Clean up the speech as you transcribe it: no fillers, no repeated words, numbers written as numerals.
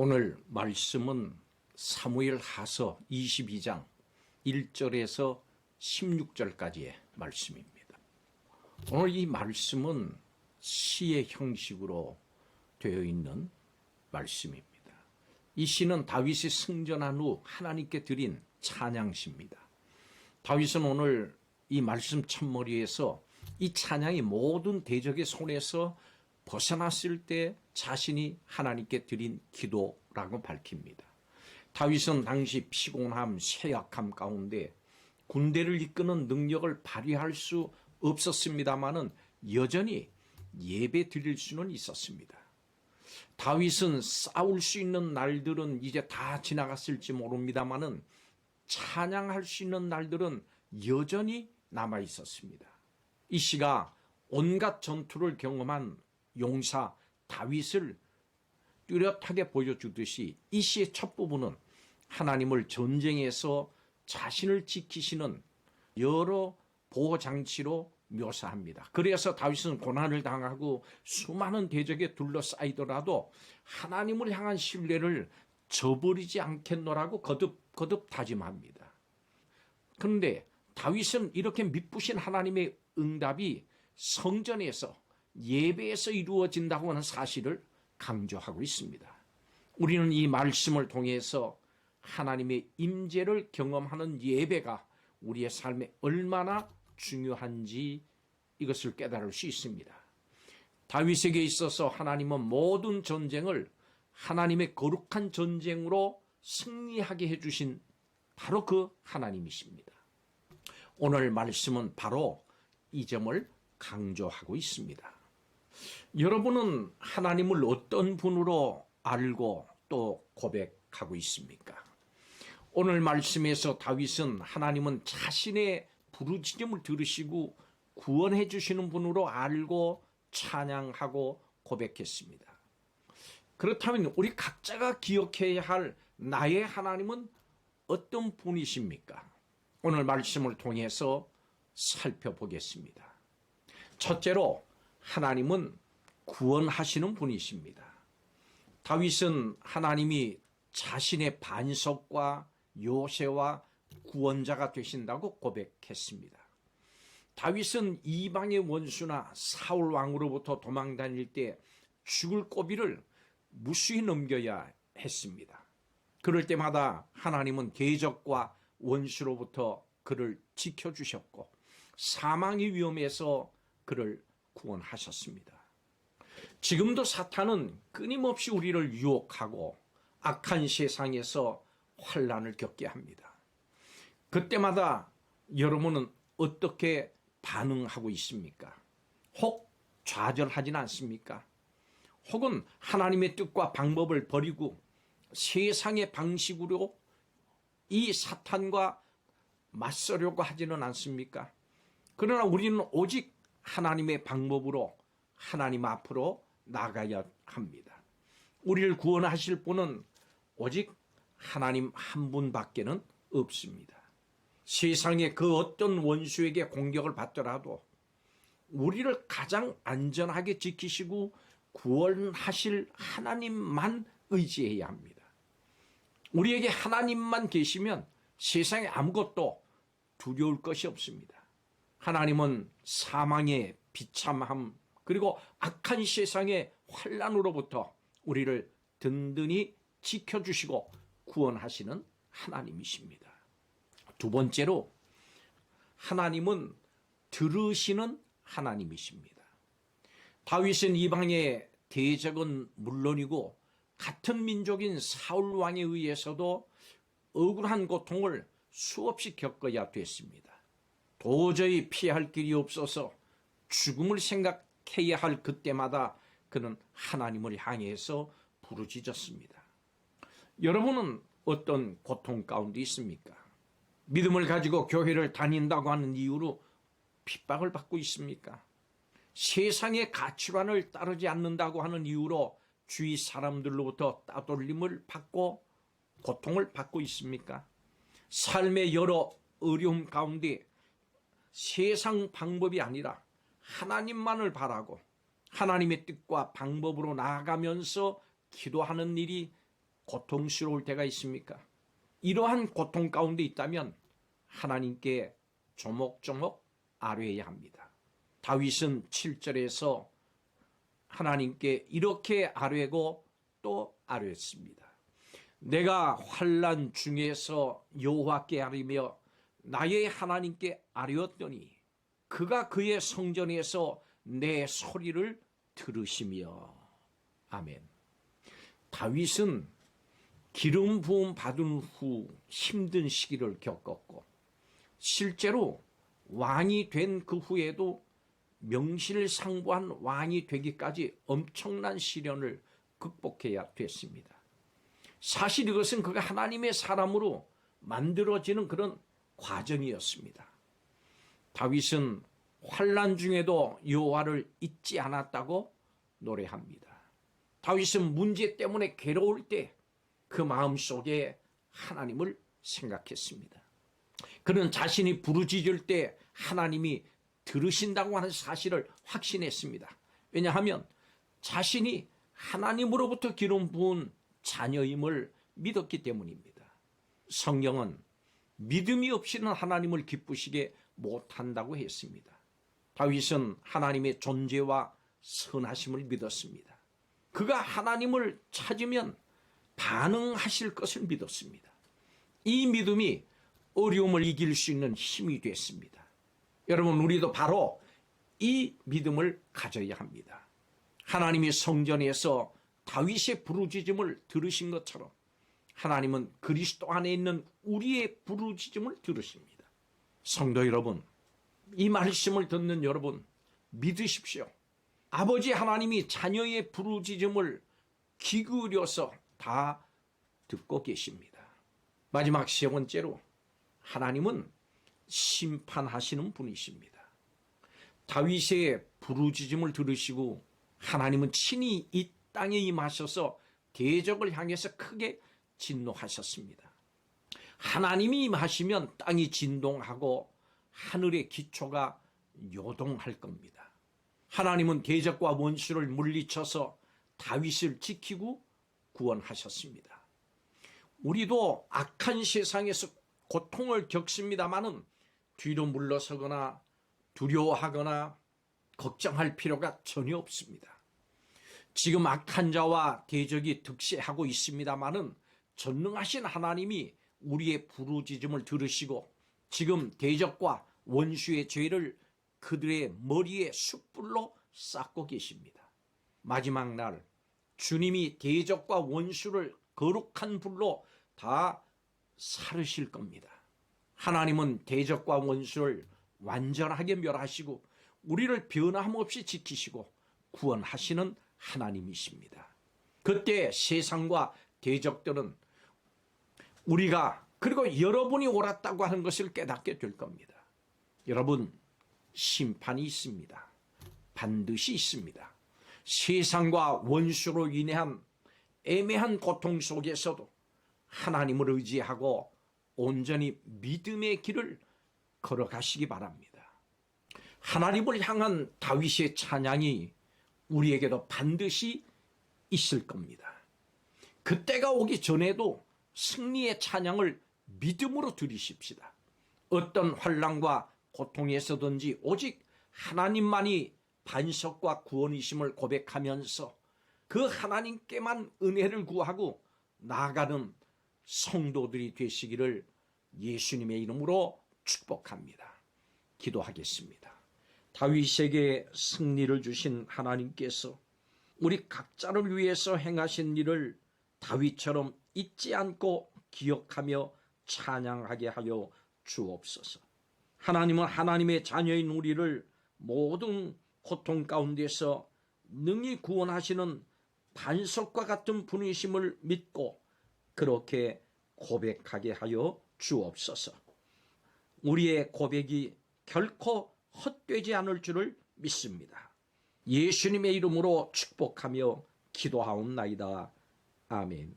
오늘 말씀은 사무엘하서 22장 1절에서 16절까지의 말씀입니다. 오늘 이 말씀은 시의 형식으로 되어 있는 말씀입니다. 이 시는 다윗이 승전한 후 하나님께 드린 찬양시입니다. 다윗은 오늘 이 말씀 첫머리에서 이 찬양이 모든 대적의 손에서 벗어났을 때 자신이 하나님께 드린 기도라고 밝힙니다. 다윗은 당시 피곤함, 쇠약함 가운데 군대를 이끄는 능력을 발휘할 수 없었습니다마는 여전히 예배 드릴 수는 있었습니다. 다윗은 싸울 수 있는 날들은 이제 다 지나갔을지 모릅니다마는 찬양할 수 있는 날들은 여전히 남아 있었습니다. 이 시가 온갖 전투를 경험한 용사 다윗을 뚜렷하게 보여주듯이 이 시의 첫 부분은 하나님을 전쟁에서 자신을 지키시는 여러 보호장치로 묘사합니다. 그래서 다윗은 고난을 당하고 수많은 대적에 둘러싸이더라도 하나님을 향한 신뢰를 저버리지 않겠노라고 거듭 다짐합니다. 그런데 다윗은 이렇게 미쁘신 하나님의 응답이 성전에서 예배에서 이루어진다고 하는 사실을 강조하고 있습니다. 우리는 이 말씀을 통해서 하나님의 임재를 경험하는 예배가 우리의 삶에 얼마나 중요한지 이것을 깨달을 수 있습니다. 다윗에게 있어서 하나님은 모든 전쟁을 하나님의 거룩한 전쟁으로 승리하게 해주신 바로 그 하나님이십니다. 오늘 말씀은 바로 이 점을 강조하고 있습니다. 여러분은 하나님을 어떤 분으로 알고 또 고백하고 있습니까? 오늘 말씀에서 다윗은 하나님은 자신의 부르짖음을 들으시고 구원해 주시는 분으로 알고 찬양하고 고백했습니다. 그렇다면 우리 각자가 기억해야 할 나의 하나님은 어떤 분이십니까? 오늘 말씀을 통해서 살펴보겠습니다. 첫째로 하나님은 구원하시는 분이십니다. 다윗은 하나님이 자신의 반석과 요새와 구원자가 되신다고 고백했습니다. 다윗은 이방의 원수나 사울 왕으로부터 도망 다닐 때 죽을 고비를 무수히 넘겨야 했습니다. 그럴 때마다 하나님은 대적과 원수로부터 그를 지켜주셨고 사망의 위험에서 그를 구원하셨습니다. 지금도 사탄은 끊임없이 우리를 유혹하고 악한 세상에서 환난을 겪게 합니다. 그때마다 여러분은 어떻게 반응하고 있습니까? 혹 좌절하진 않습니까? 혹은 하나님의 뜻과 방법을 버리고 세상의 방식으로 이 사탄과 맞서려고 하지는 않습니까? 그러나 우리는 오직 하나님의 방법으로 하나님 앞으로 나가야 합니다. 우리를 구원하실 분은 오직 하나님 한 분밖에는 없습니다. 세상의 그 어떤 원수에게 공격을 받더라도 우리를 가장 안전하게 지키시고 구원하실 하나님만 의지해야 합니다. 우리에게 하나님만 계시면 세상에 아무것도 두려울 것이 없습니다. 하나님은 사망의 비참함 그리고 악한 세상의 환난으로부터 우리를 든든히 지켜주시고 구원하시는 하나님이십니다. 두 번째로 하나님은 들으시는 하나님이십니다. 다윗은 이방의 대적은 물론이고 같은 민족인 사울 왕에 의해서도 억울한 고통을 수없이 겪어야 됐습니다. 도저히 피할 길이 없어서 죽음을 생각해야 할 그때마다 그는 하나님을 향해서 부르짖었습니다. 여러분은 어떤 고통 가운데 있습니까? 믿음을 가지고 교회를 다닌다고 하는 이유로 핍박을 받고 있습니까? 세상의 가치관을 따르지 않는다고 하는 이유로 주위 사람들로부터 따돌림을 받고 고통을 받고 있습니까? 삶의 여러 어려움 가운데 세상 방법이 아니라 하나님만을 바라고 하나님의 뜻과 방법으로 나아가면서 기도하는 일이 고통스러울 때가 있습니까? 이러한 고통 가운데 있다면 하나님께 조목조목 아뢰어야 합니다. 다윗은 7절에서 하나님께 이렇게 아뢰고 또 아뢰었습니다. 내가 환난 중에서 여호와께 아뢰며 나의 하나님께 아뢰었더니 그가 그의 성전에서 내 소리를 들으시며. 아멘. 다윗은 기름 부음 받은 후 힘든 시기를 겪었고 실제로 왕이 된 그 후에도 명실상부한 왕이 되기까지 엄청난 시련을 극복해야 됐습니다. 사실 이것은 그가 하나님의 사람으로 만들어지는 그런 과정이었습니다. 다윗은 환난 중에도 여호와를 잊지 않았다고 노래합니다. 다윗은 문제 때문에 괴로울 때 그 마음속에 하나님을 생각했습니다. 그는 자신이 부르짖을 때 하나님이 들으신다고 하는 사실을 확신했습니다. 왜냐하면 자신이 하나님으로부터 기름 부은 자녀임을 믿었기 때문입니다. 성경은 믿음이 없이는 하나님을 기쁘시게 못한다고 했습니다. 다윗은 하나님의 존재와 선하심을 믿었습니다. 그가 하나님을 찾으면 반응하실 것을 믿었습니다. 이 믿음이 어려움을 이길 수 있는 힘이 됐습니다. 여러분, 우리도 바로 이 믿음을 가져야 합니다. 하나님이 성전에서 다윗의 부르짖음을 들으신 것처럼 하나님은 그리스도 안에 있는 우리의 부르짖음을 들으십니다. 성도 여러분, 이 말씀을 듣는 여러분 믿으십시오. 아버지 하나님이 자녀의 부르짖음을 귀 기울여서 다 듣고 계십니다. 마지막 세 번째로 하나님은 심판하시는 분이십니다. 다윗의 부르짖음을 들으시고 하나님은 친히 이 땅에 임하셔서 대적을 향해서 크게 진노하셨습니다. 하나님이 임하시면 땅이 진동하고 하늘의 기초가 요동할 겁니다. 하나님은 대적과 원수를 물리쳐서 다윗을 지키고 구원하셨습니다. 우리도 악한 세상에서 고통을 겪습니다마는 뒤로 물러서거나 두려워하거나 걱정할 필요가 전혀 없습니다. 지금 악한 자와 대적이 득세하고 있습니다마는 전능하신 하나님이 우리의 부르짖음을 들으시고 지금 대적과 원수의 죄를 그들의 머리에 숯불로 쌓고 계십니다. 마지막 날 주님이 대적과 원수를 거룩한 불로 다 사르실 겁니다. 하나님은 대적과 원수를 완전하게 멸하시고 우리를 변함없이 지키시고 구원하시는 하나님이십니다. 그때 세상과 대적들은 우리가 그리고 여러분이 옳았다고 하는 것을 깨닫게 될 겁니다. 여러분, 심판이 있습니다. 반드시 있습니다. 세상과 원수로 인한 애매한 고통 속에서도 하나님을 의지하고 온전히 믿음의 길을 걸어가시기 바랍니다. 하나님을 향한 다윗의 찬양이 우리에게도 반드시 있을 겁니다. 그때가 오기 전에도 승리의 찬양을 믿음으로 드리십시다. 어떤 환난과 고통에서든지 오직 하나님만이 반석과 구원이심을 고백하면서 그 하나님께만 은혜를 구하고 나아가는 성도들이 되시기를 예수님의 이름으로 축복합니다. 기도하겠습니다. 다윗에게 승리를 주신 하나님께서 우리 각자를 위해서 행하신 일을 다윗처럼 잊지 않고 기억하며 찬양하게 하여 주옵소서. 하나님은 하나님의 자녀인 우리를 모든 고통 가운데서 능히 구원하시는 반석과 같은 분이심을 믿고 그렇게 고백하게 하여 주옵소서. 우리의 고백이 결코 헛되지 않을 줄을 믿습니다. 예수님의 이름으로 축복하며 기도하옵나이다. 아멘.